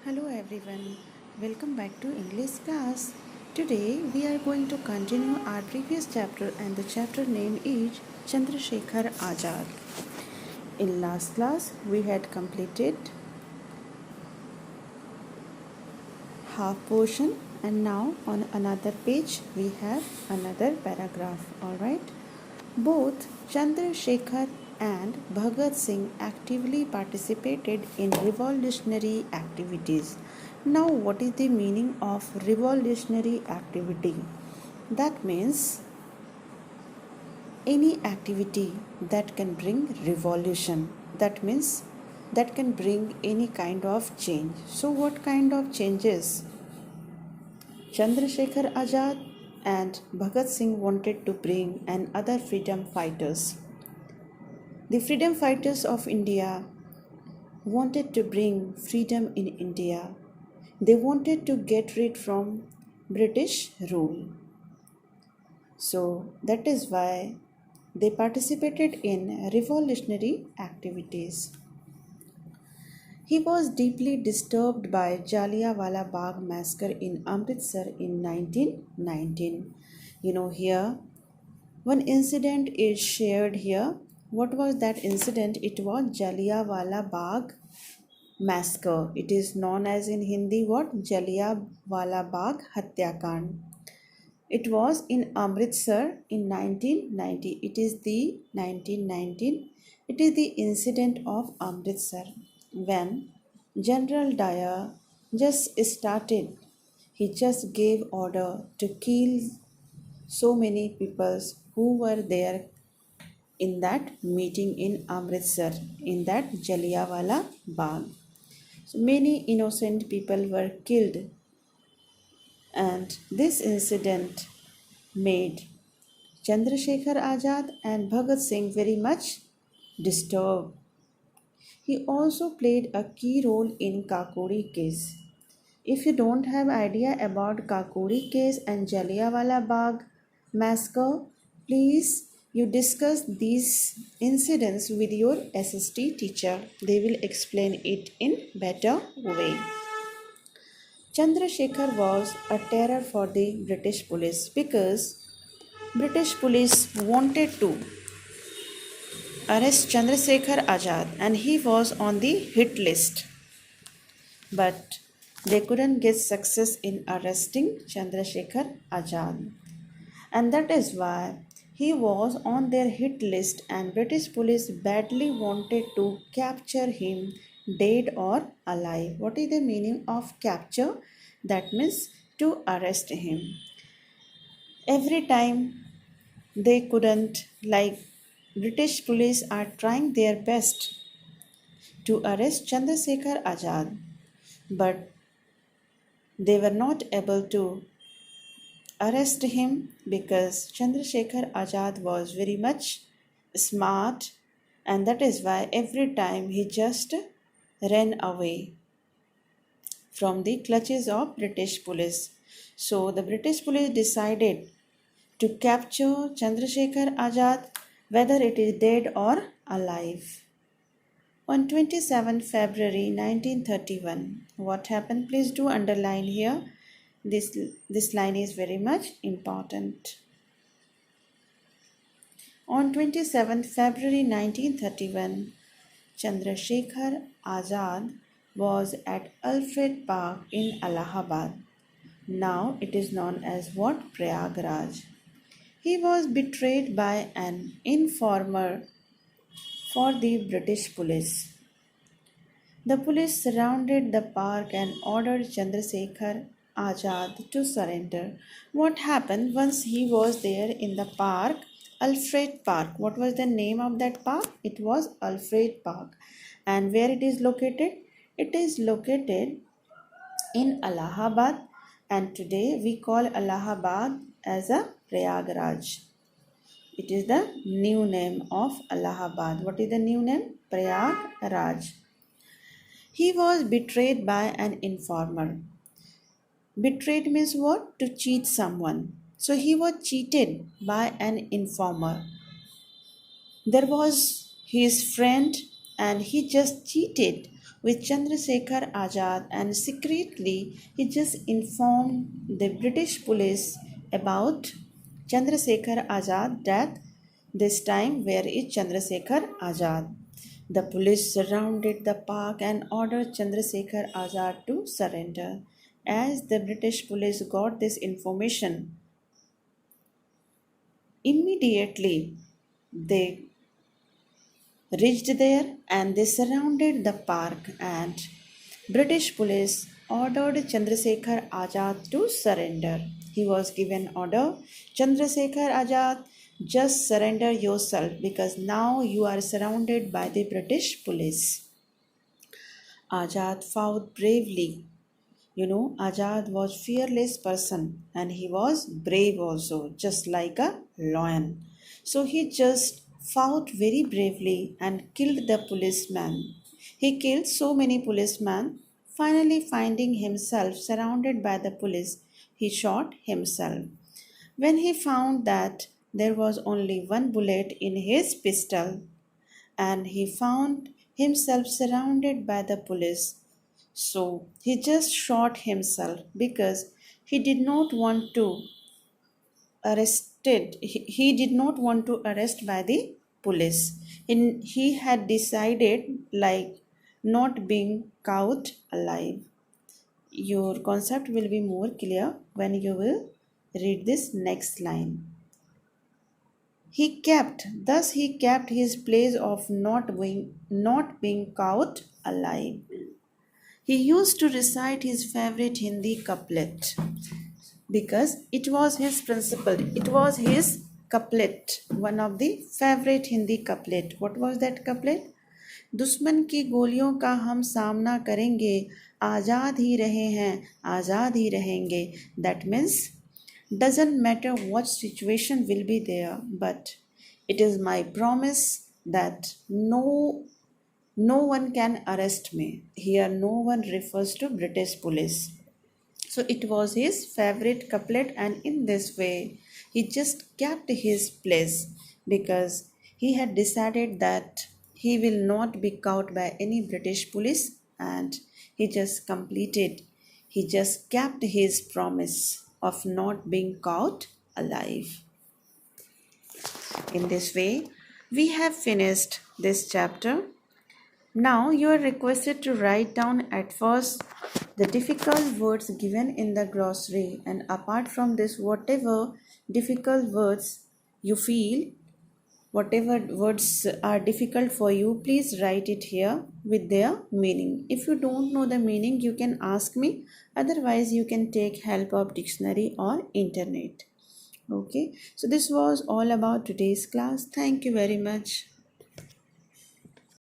Hello everyone, welcome back to English class. Today we are going to continue our previous chapter and the chapter name is Chandrasekhar Azad. In last class we had completed half portion and now on another page we have another paragraph. Alright. Both Chandrasekhar and Bhagat Singh actively participated in revolutionary activities. Now, what is the meaning of revolutionary activity? That means any activity that can bring revolution. That means that can bring any kind of change. So, what kind of changes? Chandrasekhar Azad and Bhagat Singh wanted to bring and other freedom fighters. The freedom fighters of India wanted to bring freedom in India. They wanted to get rid from British rule. So that is why they participated in revolutionary activities. He was deeply disturbed by Jallianwala Bagh massacre in Amritsar in 1919. Here one incident is shared here. What was that incident? It was Jallianwala Bagh massacre. It is known as in Hindi what? Jallianwala Bagh Hatyakand. It was in Amritsar in 1990. It is the 1919. It is the incident of Amritsar when General Dyer just started. He just gave order to kill so many people who were there in that meeting in Amritsar, in that Jallianwala Bagh. So many innocent people were killed, and this incident made Chandrasekhar Azad and Bhagat Singh very much disturbed. He also played a key role in Kakori case. If you don't have idea about Kakori case and Jallianwala Bagh massacre, please you discuss these incidents with your SST teacher. They will explain it in better way. Chandrasekhar was a terror for the British police because British police wanted to arrest Chandrasekhar Azad and he was on the hit list. But they couldn't get success in arresting Chandrasekhar Azad. And that is why he was on their hit list and British police badly wanted to capture him dead or alive. What is the meaning of capture? That means to arrest him. Every time they couldn't, like British police are trying their best to arrest Chandrasekhar Azad, but they were not able to arrest him because Chandrasekhar Azad was very much smart, and that is why every time he just ran away from the clutches of British police. So the British police decided to capture Chandrasekhar Azad whether it is dead or alive. On 27 February 1931, what happened? Please do underline here. This line is very much important. On 27 February 1931, Chandrasekhar Azad was at Alfred Park in Allahabad. Now it is known as what? Prayagraj. He was betrayed by an informer for the British police. The police surrounded the park and ordered Chandrasekhar Azad to surrender. What happened once he was there in the park? Alfred Park. What was the name of that park? It was Alfred Park. And where it is located? It is located in Allahabad, and today we call Allahabad as a Prayagraj. It is the new name of Allahabad. What is the new name? Prayagraj. He was betrayed by an informer. Betrayed means what? To cheat someone. So he was cheated by an informer. There was his friend and he just cheated with Chandrasekhar Azad, and secretly he just informed the British police about Chandrasekhar Azad death. This time, where is Chandrasekhar Azad? The police surrounded the park and ordered Chandrasekhar Azad to surrender. As the British police got this information, immediately they reached there and they surrounded the park, and British police ordered Chandrasekhar Azad to surrender. He was given order, Chandrasekhar Azad, just surrender yourself because now you are surrounded by the British police. Azad fought bravely. Azad was fearless person and he was brave also, just like a lion. So he just fought very bravely and killed the policeman. He killed so many policemen. Finally, finding himself surrounded by the police, he shot himself. When he found that there was only one bullet in his pistol, and he found himself surrounded by the police, so he just shot himself because he did not want to arrested. He did not want to arrest by the police. He had decided like not being caught alive. Your concept will be more clear when you will read this next line. Thus he kept his place of not being caught alive. He used to recite his favorite Hindi couplet because it was his principle. It was his couplet, one of the favorite Hindi couplet. What was that couplet? दुश्मन की गोलियों का हम सामना करेंगे, आज़ाद ही रहे हैं, आज़ाद ही रहेंगे. That means doesn't matter what situation will be there, but it is my promise that no one can arrest me. Here no one refers to British police. So it was his favorite couplet, and in this way he just kept his place because he had decided that he will not be caught by any British police, and he just kept his promise of not being caught alive. In this way, we have finished this chapter. Now you are requested to write down at first the difficult words given in the glossary, and apart from this, whatever difficult words you feel, whatever words are difficult for you, please write it here with their meaning. If you don't know the meaning, you can ask me. Otherwise, you can take help of dictionary or internet. Okay, so this was all about today's class. Thank you very much.